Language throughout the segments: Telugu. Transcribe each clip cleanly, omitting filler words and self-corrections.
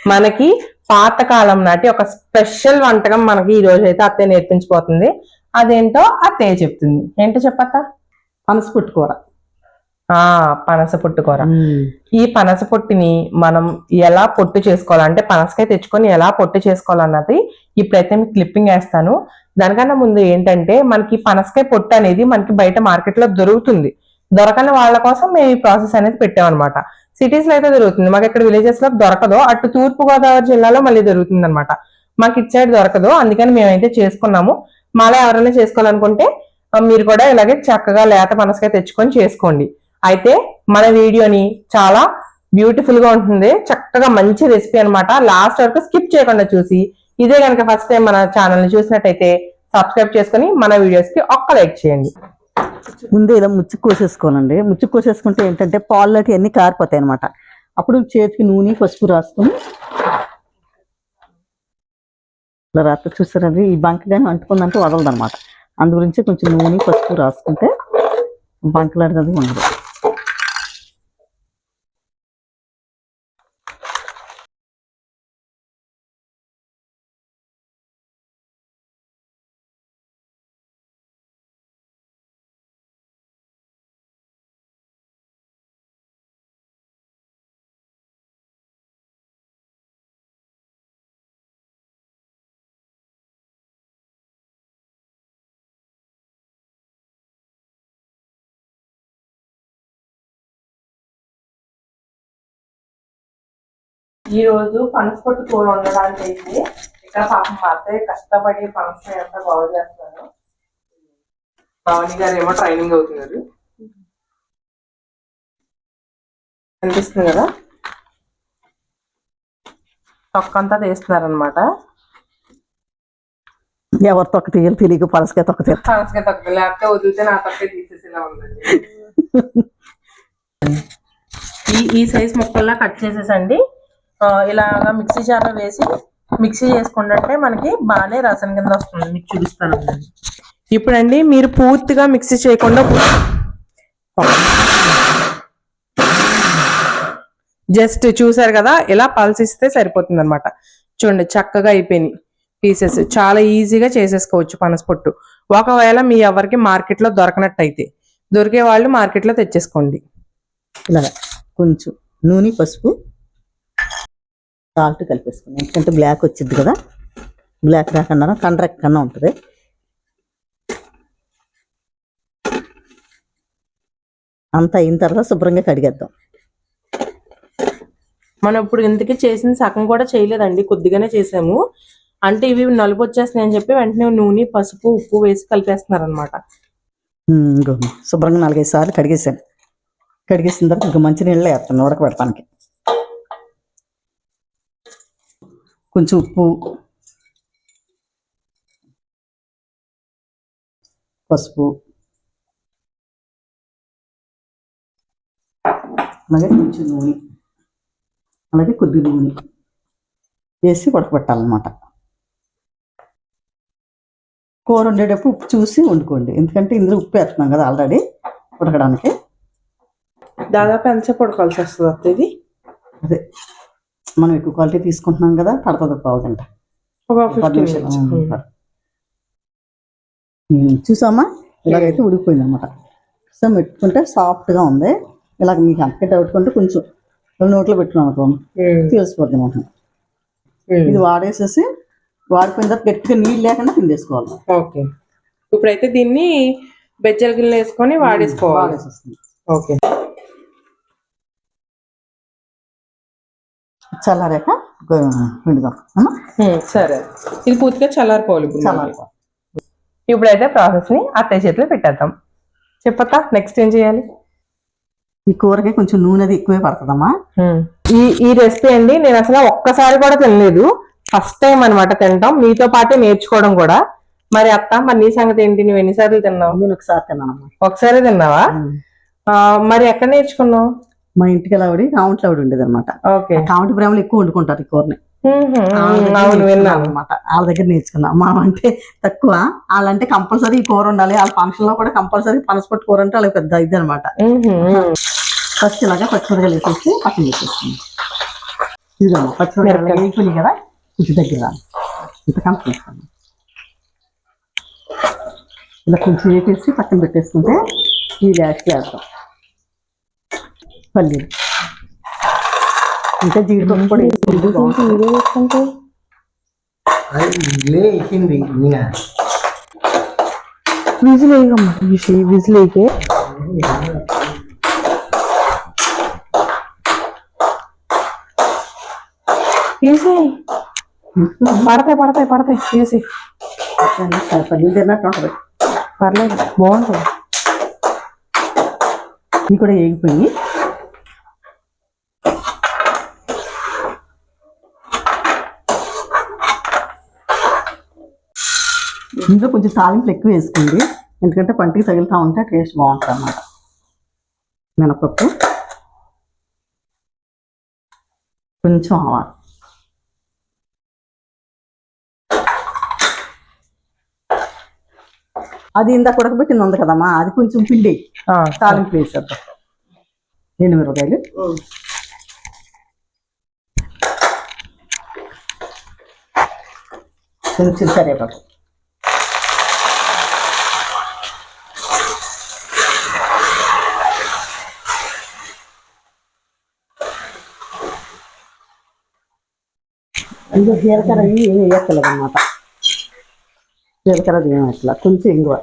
మనకి పాతకాలం నాటి ఒక స్పెషల్ వంటకం మనకి ఈ రోజు అయితే అత్తయ్య నేర్పించిపోతుంది. అదేంటో అత్తయ్య చెప్తుంది. ఏంటో చెప్పత్త? పనస పొట్టు కూర. పనస పొట్టు కూర. ఈ పనస పొట్టుని మనం ఎలా పొట్టు చేసుకోవాలంటే పనసకాయ తెచ్చుకొని ఎలా పొట్టు చేసుకోవాలన్నది ఇప్పుడైతే మీకు క్లిప్పింగ్ వేస్తాను. దానికన్నా ముందు ఏంటంటే మనకి పనసకాయ పొట్టు అనేది మనకి బయట మార్కెట్ లో దొరుకుతుంది. దొరకని వాళ్ళ కోసం మేము ఈ ప్రాసెస్ అనేది పెట్టామన్నమాట. సిటీస్ లో అయితే దొరుకుతుంది, మాకు ఇక్కడ విలేజెస్ లో దొరకదు. అటు తూర్పు గోదావరి జిల్లాలో మళ్ళీ దొరుకుతుంది అనమాట. మాకు ఇటు సైడ్ దొరకదు, అందుకని మేమైతే చేసుకున్నాము. మాలా ఎవరైనా చేసుకోవాలనుకుంటే మీరు కూడా ఇలాగే చక్కగా లేత పనసకాయ తెచ్చుకొని చేసుకోండి. అయితే మన వీడియోని చాలా బ్యూటిఫుల్ గా ఉంటుంది, చక్కగా మంచి రెసిపీ అనమాట. లాస్ట్ వరకు స్కిప్ చేయకుండా చూసి ఇదే కనుక ఫస్ట్ టైం మన ఛానల్ ని చూసినట్టయితే సబ్స్క్రైబ్ చేసుకుని మన వీడియోస్ కి ఒక్క లైక్ చేయండి. ముందు ఇలా ముచ్చుకు కోసేసుకోవాలండి. ముచ్చుకు కోసేసుకుంటే ఏంటంటే పాలకి అన్ని కారిపోతాయి అనమాట. అప్పుడు చేతికి నూనె పసుపు రాసుకొని ఇలా రాత్రి చూస్తారండి. ఈ బంక కానీ అంటుకుందంటే వదలదు అనమాట. అందు గురించి కొంచెం నూనె పసుపు రాసుకుంటే బంకలాడుతుంది ఉండదు. ఈ రోజు పనస పొట్టు కూర ఉండడానికి అయితే ఇక్కడ పాపం మా అత్తయ్య కష్టపడి పనస ఎంత బాగు చేస్తాను. భవాని గారు ఏమో ట్రైనింగ్ అవుతున్నారు, అనిపిస్తుంది కదా. తొక్కంతా తీస్తున్నారనమాట. ఎవరు తొక్క తీయాలి తెలియక పనసకాయ తొక్క తీయాలి. పనసకాయ తొక్క లేకపోతే వదిలితే నా తొక్కే తీసేసేలా ఉందండి. ఈ సైజ్ ముక్కల్లా కట్ చేసేసండి ఇలాగా మిక్సీ జార్లో వేసి మిక్సీ చేసుకుంటే మనకి బాగానే రసం కింద వస్తుంది. మీకు చూపిస్తాను. ఇప్పుడండి మీరు పూర్తిగా మిక్సీ చేయకుండా జస్ట్ చూసారు కదా, ఇలా పల్సిస్తే సరిపోతుంది అనమాట. చూడండి చక్కగా అయిపోయినాయి పీసెస్. చాలా ఈజీగా చేసేసుకోవచ్చు పనస పొట్టు. ఒకవేళ మీ ఎవరికి మార్కెట్లో దొరకనట్టయితే దొరికే వాళ్ళు మార్కెట్లో తెచ్చేసుకోండి. ఇలాగా కొంచెం నూనె పసుపు సాల్ట్ కలిపేసుకున్నాం. ఎందుకంటే బ్లాక్ వచ్చింది కదా, బ్లాక్ రాకుండా కండ్రెక్ కన్నా ఉంటుంది. అంతా అయిన తర్వాత శుభ్రంగా కడిగేద్దాం. మనం ఇప్పుడు ఇంతకీ చేసిన సగం కూడా చేయలేదండి, కొద్దిగానే చేసాము. అంటే ఇవి నలుపు వచ్చేస్తున్నాయి అని చెప్పి వెంటనే నూనె పసుపు ఉప్పు వేసి కలిపేస్తున్నారు అనమాట. శుభ్రంగా 4-5 సార్లు కడిగేసాను. కడిగేసిన తర్వాత ఇంకా మంచి నీళ్ళు వేస్తాను ఉడకబెడతానికి. కొంచెం ఉప్పు పసుపు అలాగే కొంచెం నూనె అలాగే కొద్ది నూనె వేసి ఉడకబెట్టాలన్నమాట. కూర వండేటప్పుడు ఉప్పు చూసి వండుకోండి, ఎందుకంటే ఇందులో ఉప్పు వేస్తున్నాం కదా ఆల్రెడీ ఉడకడానికి. దాదాపు ఎంతసేపు ఉడకాల్సి వస్తుంది అత్త ఇది? అదే మనం ఎక్కువ క్వాలిటీ తీసుకుంటున్నాం కదా, పడుతుంది పావుగంట. చూసామా ఇలాగైతే ఉడికిపోయింది అనమాట. సో పెట్టుకుంటే సాఫ్ట్గా ఉంది. ఇలాగ మీకు అంతకే పెట్టుకుంటే కొంచెం నోట్లో పెట్టుకున్నాం అనుకో తెలిసిపోద్ది మనం. ఇది వాడేసేసి వాడిపోయిన తర్వాత గట్టిగా నీళ్ళు లేకుండా పిండేసుకోవాలి. ఓకే, ఇప్పుడైతే దీన్ని బెజ్జల గిన్నెలు వేసుకొని వాడేసుకోవాలి. ఓకే, చల్లారాక పిండుదాం. సరే, ఇది పూర్తిగా చల్లారిపోవాలి. ఇప్పుడైతే ప్రాసెస్ ని అత్తయ్య చేతిలో పెట్టేద్దాం. చెప్పతా నెక్స్ట్ ఏం చేయాలి? ఈ కూరకి కొంచెం నూనె అది ఎక్కువే పడుతుందమ్మా. ఈ రెసిపీ అండి నేను అసలు ఒక్కసారి కూడా తినలేదు, ఫస్ట్ టైం అనమాట తినడం, మీతో పాటే నేర్చుకోవడం కూడా. మరి అత్త, మరి నీ సంగతి ఏంటి? నువ్వు ఎన్నిసార్లు తిన్నావు? నేను ఒకసారి తిన్నానమ్మా. ఒకసారి తిన్నావా? మరి ఎక్కడ నేర్చుకున్నావు? మా ఇంటికి ఆవిడ కావంటి ఆవిడ ఉండేది అనమాట. కావంటి ప్రేమలు ఎక్కువ వండుకుంటారు ఈ కూరని అనమాట. వాళ్ళ దగ్గర నేర్చుకున్నా. మనం అంటే తక్కువ, వాళ్ళంటే కంపల్సరీ ఈ కూర ఉండాలి. వాళ్ళ ఫంక్షన్ లో కూడా కంపల్సరీ పనసపొట్టు కూర అంటే వాళ్ళకి పెద్ద ఇది అనమాట. ఫస్ట్ ఇలాగా పచ్చిమిరకాయలు వేసేసి పక్కన వేసేస్తుంది. ఇదమ్మా పచ్చిమిరపకాయలు వేగిపోయి కదా కొంచెం దగ్గర రాదు ఇంత కంపెనీ ఇలా కొంచెం వేపేసి పక్కన పెట్టేసుకుంటే ఈ లాస్ట్ వేస్తాం పల్లీలు ఇంకా జీడిపప్పు కూడా వేసుకుంటే విజిల్ వేయగమ్మా విజిల్ వేయకే తీసి పడతాయి తీసి పల్లీలు తిన్నట్టు ఉంటుంది పర్లేదు బాగుంటుంది ఇవి కూడా వేగిపోయి ఇందులో కొంచెం తాలింపులు ఎక్కువ వేసుకోండి ఎందుకంటే పంటికి తగులుతూ ఉంటే టేస్ట్ బాగుంటుంది అన్నమాట మినపప్పు కొంచెం ఆవాలు అది ఇందాక ఉడకబెట్టింది ఉంది కదమ్మా అది కొంచెం పిండి తాలింపు వేసేద్దాం ఎండుమిరపకాయలు కొంచెం కరివేపాకు ఇందులో జీలకర్ర అవి ఏమి వేయక్కర్లేదు అన్నమాట జీలకర్ర ఏం అట్లా కొంచెం ఇంగువ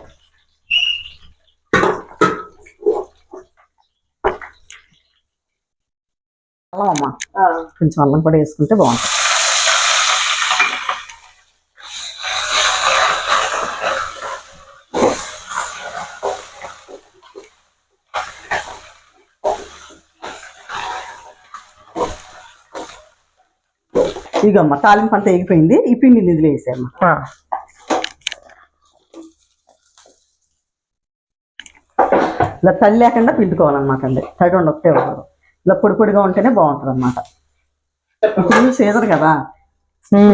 అల్లం అమ్మ కొంచెం అల్లం కూడా వేసుకుంటే బాగుంటుంది ఇగమ్మ తాలింపు అంతా ఎగిపోయింది ఈ పిండి నిధులు వేసామ్మా ఇలా తడి లేకుండా పిండుకోవాలన్నమాట అండి తడి ఉండొకటే ఉండదు ఇలా పొడి పొడిగా ఉంటేనే బాగుంటుంది అన్నమాట ఇప్పుడు సీజన్ కదా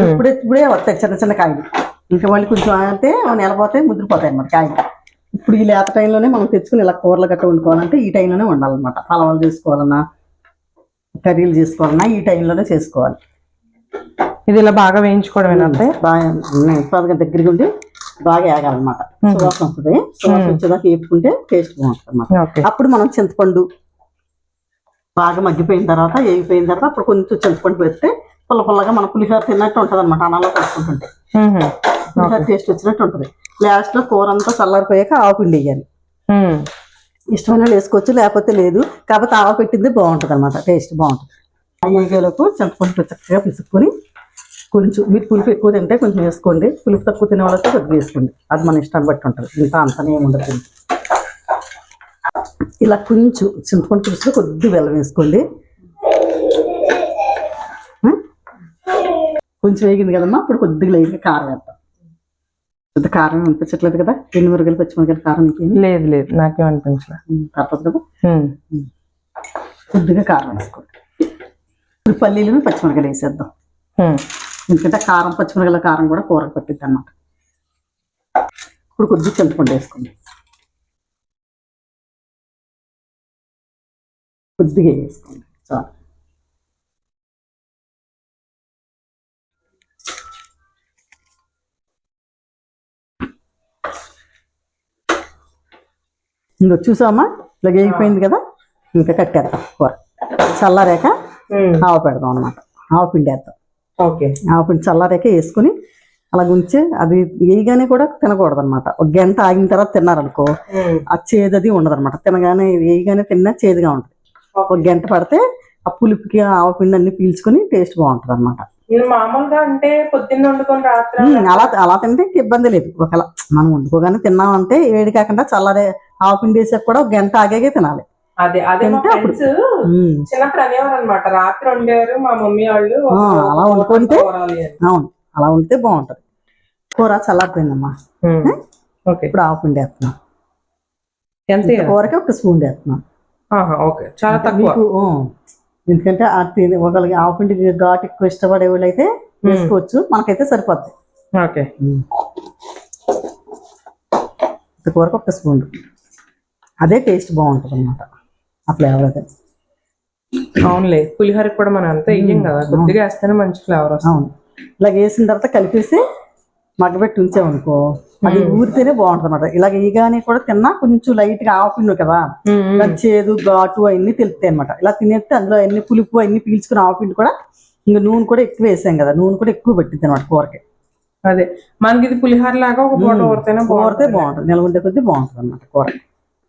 ఇప్పుడే వస్తాయి చిన్న చిన్న కాయలు ఇంకా మళ్ళీ కొంచెం అంటే నెల పోతే ముద్రపోతాయి అన్నమాట కాయలు ఇప్పుడు ఈ లేత టైంలోనే మనం తెచ్చుకుని ఇలా కూరలు గట్ట వండుకోవాలంటే ఈ టైంలోనే వండాలన్నమాట పలవాలు చేసుకోవాలన్నా కర్రీలు చేసుకోవాలన్నా ఈ టైంలోనే చేసుకోవాలి ఇది ఇలా బాగా వేయించుకోవడం అంటే బాగా దగ్గరగా ఉండి బాగా ఏగాలన్నమాట సువాసన వస్తుంది సువాసన వచ్చేదాకా వేపుకుంటే టేస్ట్ బాగుంటుంది అన్నమాట అప్పుడు మనం చింతపండు బాగా మగ్గిపోయిన తర్వాత వేగిపోయిన తర్వాత అప్పుడు కొంచెం చింతపండు పెడితే పుల్ల పుల్లగా మన పులిహోర తిన్నట్టు ఉంటుంది అనమాట అన్నంలో కలుపుకుంటుంటే పులిహోర టేస్ట్ వచ్చినట్టు ఉంటుంది లాస్ట్ లో కూర అంతా చల్లారిపోయాక ఆవపిండి వేయాలి ఇష్టమైన వాళ్ళు వేసుకోవచ్చు లేకపోతే లేదు కాకపోతే ఆవ పెట్టింది బాగుంటుంది అనమాట టేస్ట్ బాగుంటుంది అయ్యేలోపు చింతపండు చక్కగా పిసుక్కొని కొంచెం మీరు పులుపు ఎక్కువ తింటే కొంచెం వేసుకోండి పులుపు తక్కువ తినే వాళ్ళతో కొద్దిగా వేసుకోండి అది మన ఇష్టాన్ని బట్టి ఉంటుంది ఇంకా అంతనే ఏముండదు ఇలా కొంచెం చింతపండు పులుసులో కొద్దిగా బెల్లం వేసుకోండి కొంచెం వేగింది కదమ్మా అప్పుడు కొద్దిగా లైట్గా కారం వేద్దాం పెద్ద కారం అనిపించట్లేదు కదా ఎండుమిరపకాయలు పచ్చిమిరపకాయలు కారం లేదు నాకేం అనిపించలేదు తప్పదు కదా కొద్దిగా కారం వేసుకోండి ఇప్పుడు పల్లీలు పచ్చిమిరపకాయలు వేసేద్దాం ఎందుకంటే కారం పచ్చిమిరపకాయల కారం కూడా కూరకు పట్టిద్ది అన్నమాట ఇప్పుడు కొద్దిగా చింతపండు వేసుకోండి కొద్దిగా వేసుకోండి చాలు ఇంకా చూసామా ఇలా వేగిపోయింది కదా ఇంకా కట్టేద్దాం కూర చల్లారాక ఆవ పెడదాం అన్నమాట ఆవపిండి వేద్దాం ఆవపిండి చల్లారాక వేసుకుని అలా ఉంచి అది వేయగానే కూడా తినకూడదు అనమాట ఒక గంట ఆగిన తర్వాత తిన్నారనుకో ఆ చేదది ఉండదు అనమాట తినగానే వేయగానే తిన్నా చేదుగా ఉంటుంది ఒక గంట పడితే ఆ పులుపుకి ఆవపిండి అన్ని పీల్చుకొని టేస్ట్ బాగుంటుంది అనమాట మామూలుగా అంటే పొద్దున్న వండుకొని రాత్రి అలా తింటే ఇబ్బంది లేదు ఒకవేళ మనం వండుకోగానే తిన్నామంటే వేడి కాకుండా చల్లారే ఆవపిండి వేసాక కూడా ఒక గంట ఆగాగే తినాలి అదే చిన్నప్పుడు అనేవారు అనమాట రాత్రి వండారు మా మమ్మీ వాళ్ళు అలా వండుకుంటే అవును అలా వండితే బాగుంటది కూర చల్లారిపోయిందమ్మా ఇప్పుడు ఆవపిండి వేస్తున్నాం కూరకి ఒక స్పూన్ వేస్తున్నాం చాలా తక్కువ ఎందుకంటే ఒకరికి ఆవపిండి ఘాటు ఎక్కువ ఇష్టపడే వాళ్ళు అయితే వేసుకోవచ్చు మనకైతే సరిపోద్ది కూరకు ఒక స్పూన్ అదే టేస్ట్ బాగుంటుంది అన్నమాట ఆ ఫ్లేవర్ అయితే అవునులే, పులిహోరకి కూడా మనం అంతా ఇయ్యం కదా, కొద్దిగా వేస్తేనే మంచి ఫ్లేవర్ వస్తుంది. అవును, ఇలా వేసిన తర్వాత కలిపేసి మగ్గబెట్టి ఉంచామనుకో అది ఊరితేనే బాగుంటుంది అనమాట. ఇలాగ ఈగానే కూడా తిన్నా కొంచెం లైట్ గా ఆవపిండి కదా, దాని చేదు ఘాటు అవన్నీ తెలుస్తాయి అనమాట. ఇలా తినేస్తే అందులో అన్ని పులుపు అన్ని పీల్చుకుని ఆవపిండి కూడా, ఇంకా నూనె కూడా ఎక్కువ వేసాం కదా, నూనె కూడా ఎక్కువ పట్టింది అనమాట కూరకి. అదే మనకి ఇది పులిహోర లాగా ఒక పూట ఊరితేనే ఊరితే బాగుంటుంది, నిల్వ ఉండే కొద్దీ బాగుంటుంది అనమాట కూర,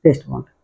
టేస్ట్ బాగుంటుంది.